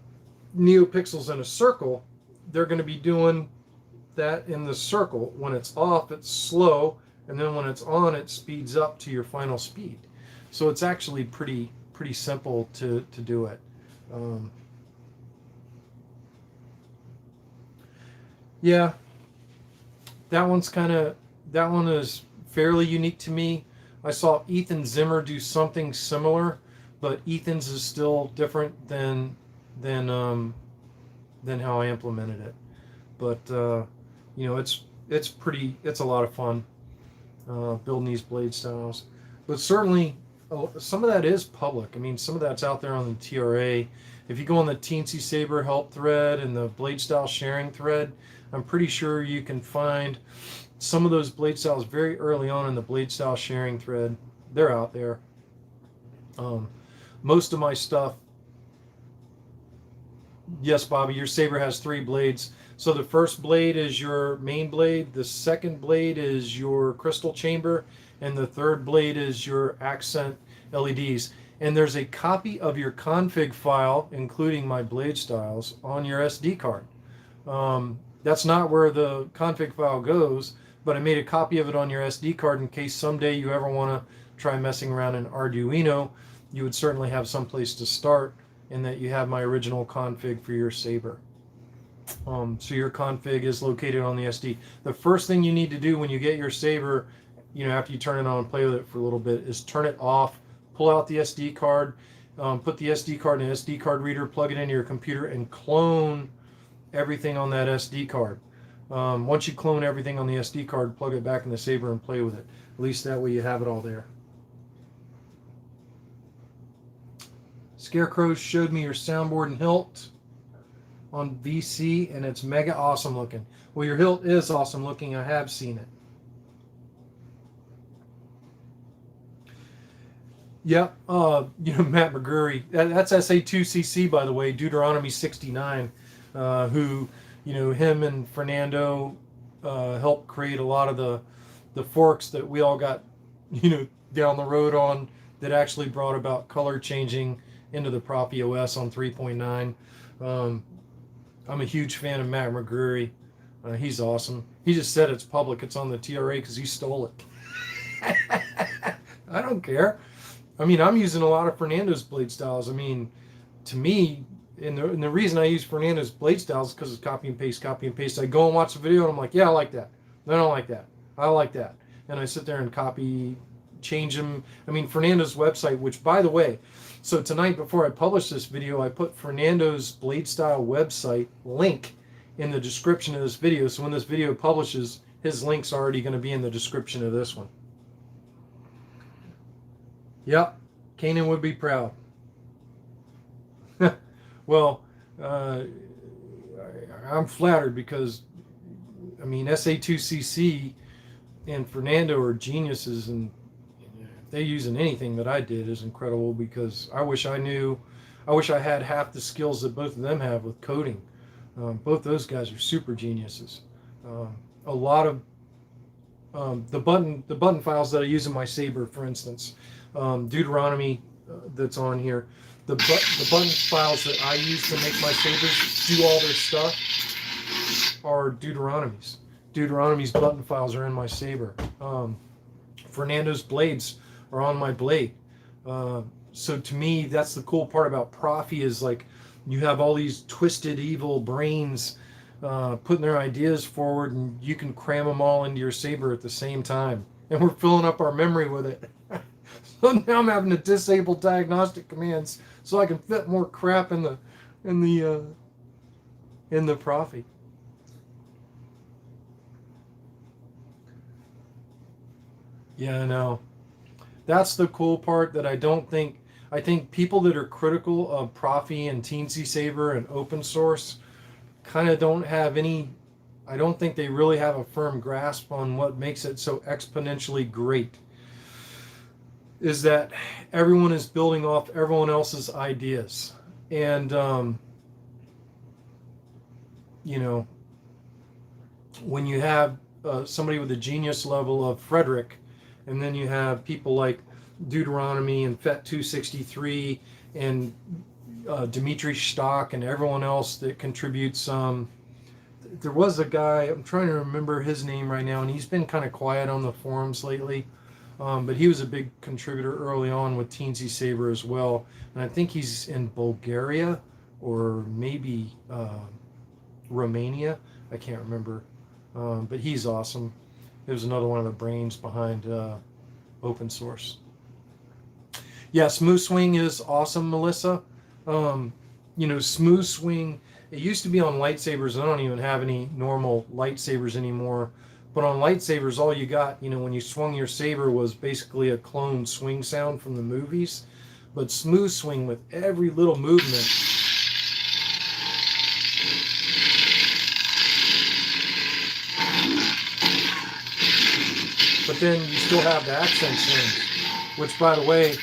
neopixels in a circle, they're going to be doing that in the circle. When it's off, it's slow, and then when it's on, it speeds up to your final speed. So it's actually pretty simple to do it. Yeah, that one is fairly unique to me. I saw Ethan Zimmer do something similar, but Ethan's is still different than how I implemented it. But you know, it's a lot of fun building these blade styles. But certainly some of that is public. I mean, some of that's out there on the TRA. If you go on the Teensy Saber help thread and the blade style sharing thread, I'm pretty sure you can find some of those blade styles very early on in the blade style sharing thread. They're out there. Most of my stuff, yes, Bobby, your saber has 3 blades. So the first blade is your main blade, the second blade is your crystal chamber, and the third blade is your accent LEDs. And there's a copy of your config file, including my blade styles, on your SD card. That's not where the config file goes, but I made a copy of it on your SD card in case someday you ever want to try messing around in Arduino. You would certainly have some place to start, in that you have my original config for your saber. So your config is located on the SD. The first thing you need to do when you get your saber, you know, after you turn it on and play with it for a little bit, is turn it off, pull out the SD card, put the SD card in an SD card reader, plug it into your computer, and clone everything on that SD card. Once you clone everything on the SD card, plug it back in the saber and play with it. At least that way you have it all there. Scarecrow showed me your soundboard and hilt on VC, and it's mega awesome looking. Well, your hilt is awesome looking. I have seen it. Yep. You know, Matt McGurry. That's SA2CC, by the way, Deuteronomy 69, who, you know, him and Fernando helped create a lot of the forks that we all got, you know, down the road on, that actually brought about color changing into the Proffie OS on 3.9. I'm a huge fan of Matt McGurry. He's awesome. He just said it's public. It's on the TRA because he stole it. I don't care. I mean, I'm using a lot of Fernando's blade styles. I mean, to me, and the reason I use Fernando's blade styles is because it's copy and paste, copy and paste. I go and watch the video and I'm like, yeah, I like that. I don't like that. I like that. And I sit there and copy, change them. I mean, Fernando's website, which, by the way, so tonight before I publish this video, I put Fernando's blade style website link in the description of this video. So when this video publishes, his link's already going to be in the description of this one. Yep, Kanan would be proud. Well, I'm flattered because, I mean, SA2CC and Fernando are geniuses, and if they using anything that I did is incredible, because I wish I had half the skills that both of them have with coding. Both those guys are super geniuses. A lot of the button files that I use in my saber, for instance, Deuteronomy that's on here. The button files that I use to make my sabers do all their stuff are Deuteronomy's. Deuteronomy's button files are in my saber. Fernando's blades are on my blade. So to me, that's the cool part about Proffie, is like you have all these twisted, evil brains putting their ideas forward, and you can cram them all into your saber at the same time. And we're filling up our memory with it. So now I'm having to disable diagnostic commands so I can fit more crap in the Proffie. Yeah, I know. That's the cool part that I think people that are critical of Proffie and Teensy Saber and open source kind of don't have any, I don't think they really have a firm grasp on what makes it so exponentially great. Is that everyone is building off everyone else's ideas. And, you know, when you have somebody with a genius level of Frederick, and then you have people like Deuteronomy and FET263 and, Dimitri Stock and everyone else that contributes. There was a guy, I'm trying to remember his name right now, and he's been kind of quiet on the forums lately. But he was a big contributor early on with Teensy Saber as well. And I think he's in Bulgaria or maybe Romania. I can't remember. But he's awesome. He was another one of the brains behind open source. Yeah, Smooth Swing is awesome, Melissa. Smooth Swing, it used to be on lightsabers. I don't even have any normal lightsabers anymore. But on lightsabers, all you got, when you swung your saber was basically a clone swing sound from the movies. But Smooth Swing, with every little movement, but then you still have the accent swings, which, by the way,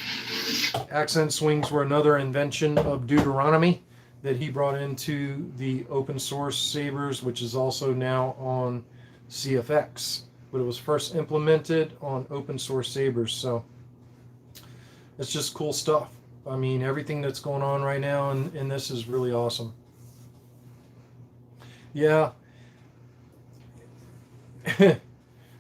accent swings were another invention of Deuteronomy that he brought into the open source sabers, which is also now on CFX, but it was first implemented on open source sabers. So it's just cool stuff. I mean, everything that's going on right now in this is really awesome. Yeah.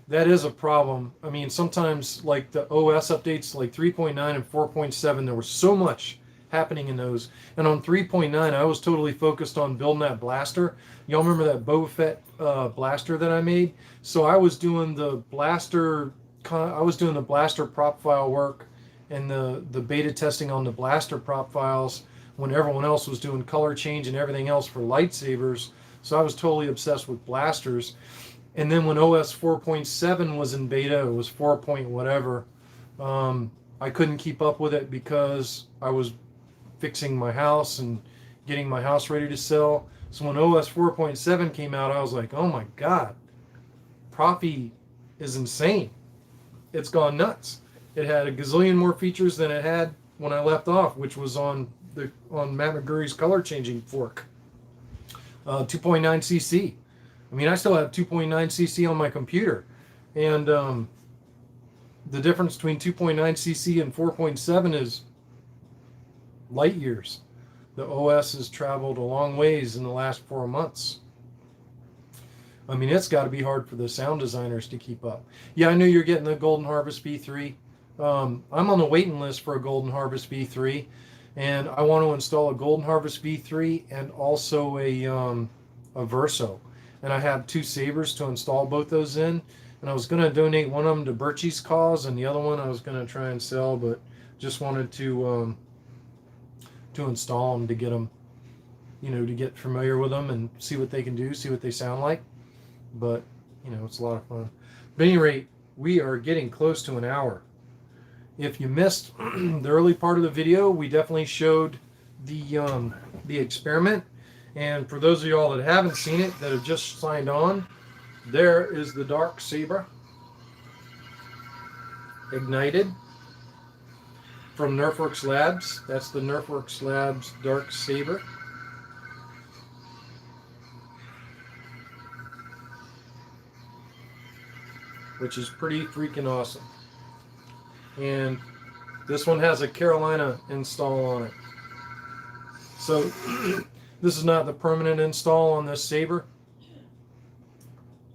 That is a problem. I mean, sometimes like the OS updates, like 3.9 and 4.7, there was so much happening in those. And on 3.9, I was totally focused on building that blaster. Y'all remember that Boba Fett blaster that I made? So I was doing the blaster prop file work and the beta testing on the blaster prop files when everyone else was doing color change and everything else for lightsabers. So I was totally obsessed with blasters. And then when OS 4.7 was in beta, it was 4 point whatever, I couldn't keep up with it because I was fixing my house and getting my house ready to sell. So when OS 4.7 came out, I was like, oh my God, Proffie is insane. It's gone nuts. It had a gazillion more features than it had when I left off, which was on Matt McGurry's color changing fork. 2.9 cc. I mean, I still have 2.9 cc on my computer. And the difference between 2.9 cc and 4.7 is light years. The OS has traveled a long ways in the last 4 months. I mean, it's got to be hard for the sound designers to keep up. Yeah, I know you're getting the Golden Harvest V3. I'm on the waiting list for a Golden Harvest V3, and I want to install a Golden Harvest V3 and also a Verso. And I have 2 sabers to install both those in. And I was going to donate one of them to Birchie's cause, and the other one I was going to try and sell, but just wanted to install them to get them, to get familiar with them and see what they can do, see what they sound like. But, it's a lot of fun. But at any rate, we are getting close to an hour. If you missed the early part of the video, we definitely showed the experiment. And for those of y'all that haven't seen it, that have just signed on, there is the Dark Saber ignited from Nerfworks Labs. That's the Nerfworks Labs Dark Saber. Which is pretty freaking awesome. And this one has a Carolina install on it. So this is not the permanent install on this saber.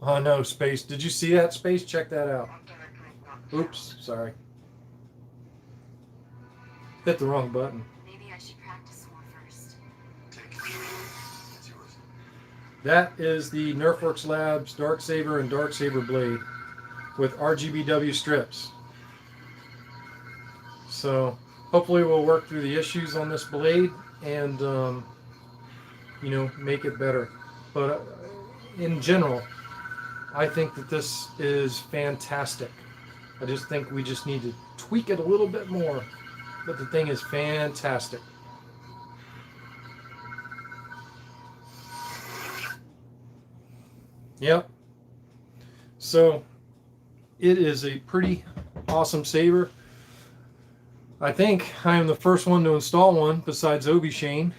Oh no, Space. Did you see that, Space? Check that out. Oops, sorry. Hit the wrong button. Maybe I should practice more first. That is the Nerfworks Labs Dark Saber and Dark Saber Blade with RGBW strips. So hopefully we'll work through the issues on this blade and make it better. But in general, I think that this is fantastic. I just think we just need to tweak it a little bit more. But the thing is fantastic. Yep. So it is a pretty awesome saber. I think I am the first one to install one besides Obi Shane,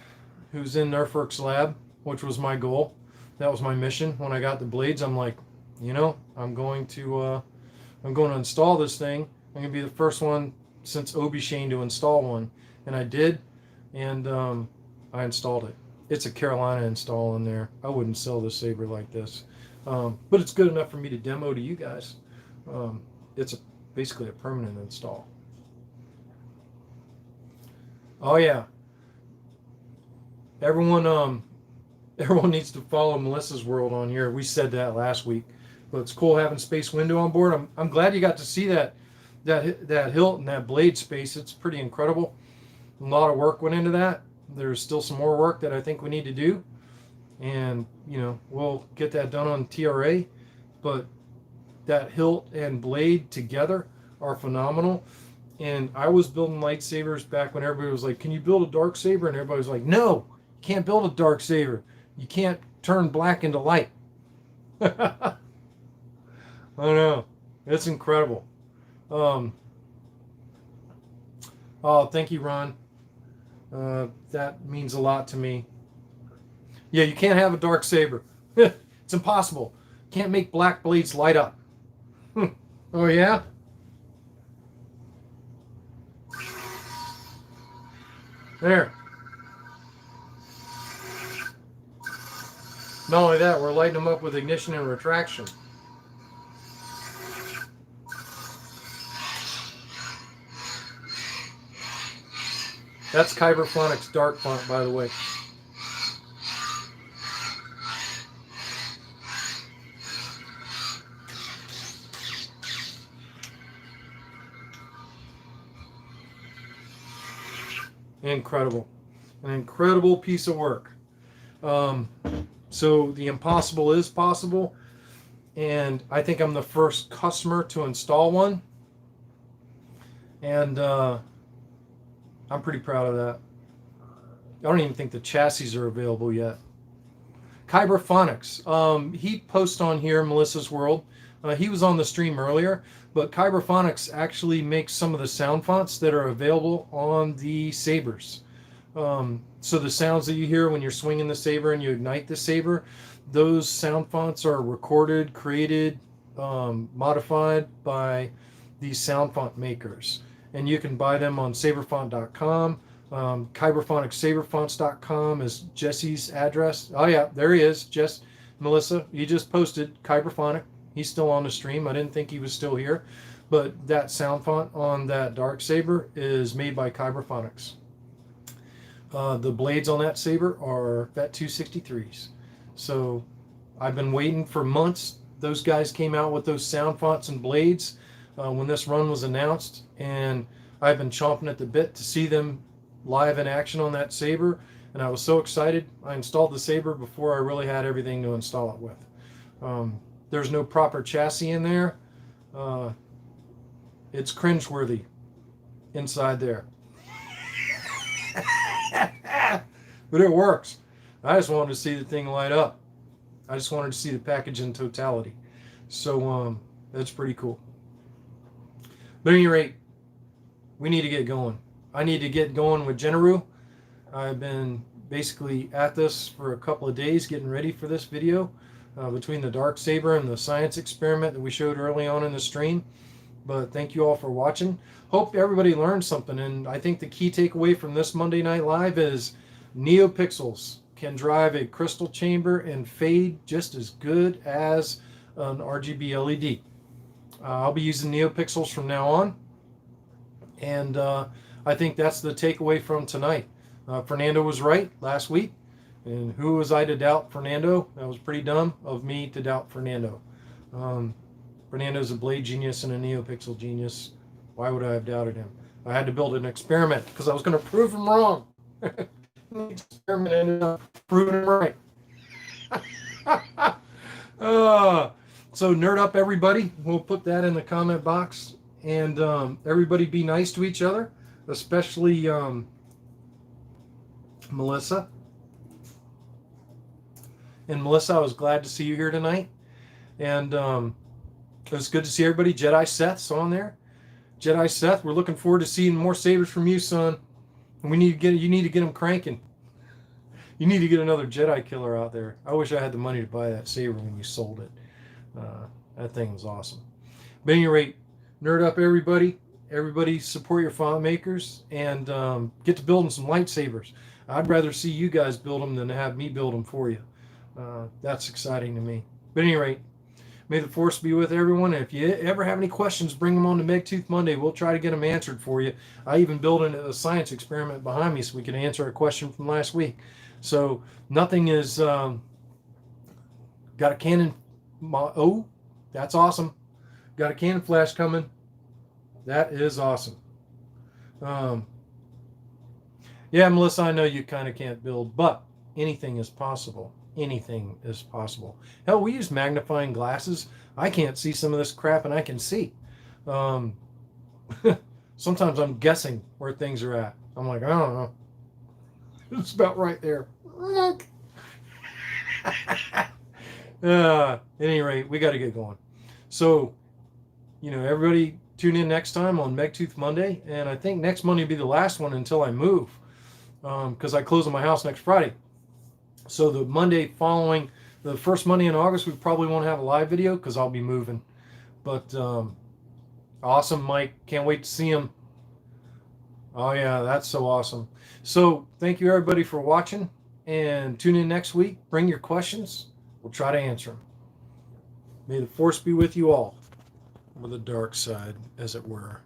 who's in Nerfworks Lab, which was my goal. That was my mission when I got the blades. I'm like, I'm going to install this thing. I'm going to be the first one since Obi Shane to install one, and I did. And I installed it. It's a Carolina install in there. I wouldn't sell this saber like this. But it's good enough for me to demo to you guys. It's basically a permanent install. Oh yeah. Everyone needs to follow Melissa's World on here. We said that last week. But it's cool having Space Window on board. I'm glad you got to see that hilt and that blade space. It's pretty incredible. A lot of work went into that. There's still some more work that I think we need to do. And, you know, we'll get that done on TRA. But that hilt and blade together are phenomenal. And I was building lightsabers back when everybody was like, can you build a dark saber? And everybody was like, no, you can't build a dark saber. You can't turn black into light. I know. It's incredible. Oh, thank you, Ron. That means a lot to me. Yeah, you can't have a dark saber. It's impossible. Can't make black blades light up. Oh, yeah? There. Not only that, we're lighting them up with ignition and retraction. That's Kyberphonics dark font, by the way. Incredible. An incredible piece of work. So the impossible is possible. And I think I'm the first customer to install one. And I'm pretty proud of that. I don't even think the chassis are available yet. Kyberphonics. He posts on here, Melissa's World. He was on the stream earlier, but Kyberphonics actually makes some of the sound fonts that are available on the sabers. So the sounds that you hear when you're swinging the saber and you ignite the saber, those sound fonts are recorded, created, modified by these sound font makers. And you can buy them on saberfont.com. Kyberphonicssaberfonts.com is Jesse's address. Oh yeah, there he is. Melissa, you just posted Kyberphonic. He's still on the stream. I didn't think he was still here. But that sound font on that dark saber is made by Kyberphonics. The blades on that saber are FET 263s. So I've been waiting for months. Those guys came out with those sound fonts and blades when this run was announced, and I've been chomping at the bit to see them live in action on that saber, and I was so excited. I installed the saber before I really had everything to install it with. There's no proper chassis in there. It's cringeworthy inside there. But it works. I just wanted to see the thing light up. I just wanted to see the package in totality. So that's pretty cool. But at any rate, we need to get going. I need to get going with Generu. I've been basically at this for a couple of days getting ready for this video between the dark saber and the science experiment that we showed early on in the stream. But thank you all for watching. Hope everybody learned something. And I think the key takeaway from this Monday Night Live is neopixels can drive a crystal chamber and fade just as good as an RGB LED. I'll be using neopixels from now on. And I think that's the takeaway from tonight. Fernando was right last week. And who was I to doubt Fernando? That was pretty dumb of me to doubt Fernando. Fernando's a blade genius and a neopixel genius. Why would I have doubted him? I had to build an experiment because I was going to prove him wrong. The experiment ended up proving him right. So nerd up, everybody. We'll put that in the comment box. And everybody be nice to each other, especially Melissa. And Melissa, I was glad to see you here tonight. And it was good to see everybody. Jedi Seth's on there. Jedi Seth, we're looking forward to seeing more sabers from you, son. And you need to get them cranking. You need to get another Jedi killer out there. I wish I had the money to buy that saber when you sold it. That thing was awesome. But at any rate, nerd up, everybody. Everybody support your font makers and get to building some lightsabers. I'd rather see you guys build them than to have me build them for you. That's exciting to me. But at any rate, may the force be with everyone. And if you ever have any questions, bring them on to Megtooth Monday. We'll try to get them answered for you. I even built a science experiment behind me so we can answer a question from last week. So nothing is... got a Canon... Oh, that's awesome. Got a Canon flash coming. That is awesome. Yeah, Melissa, I know you kind of can't build, but anything is possible. Anything is possible. Hell, we use magnifying glasses. I can't see some of this crap, and I can see. Sometimes I'm guessing where things are at. I'm like, I don't know. It's about right there. At any rate, we got to get going. So, everybody tune in next time on Megtooth Monday. And I think next Monday will be the last one until I move. Because I close on my house next Friday. So the Monday following, the first Monday in August, we probably won't have a live video because I'll be moving. But awesome, Mike. Can't wait to see him. Oh, yeah, that's so awesome. So thank you, everybody, for watching. And tune in next week. Bring your questions. We'll try to answer them. May the force be with you all. Or the dark side, as it were.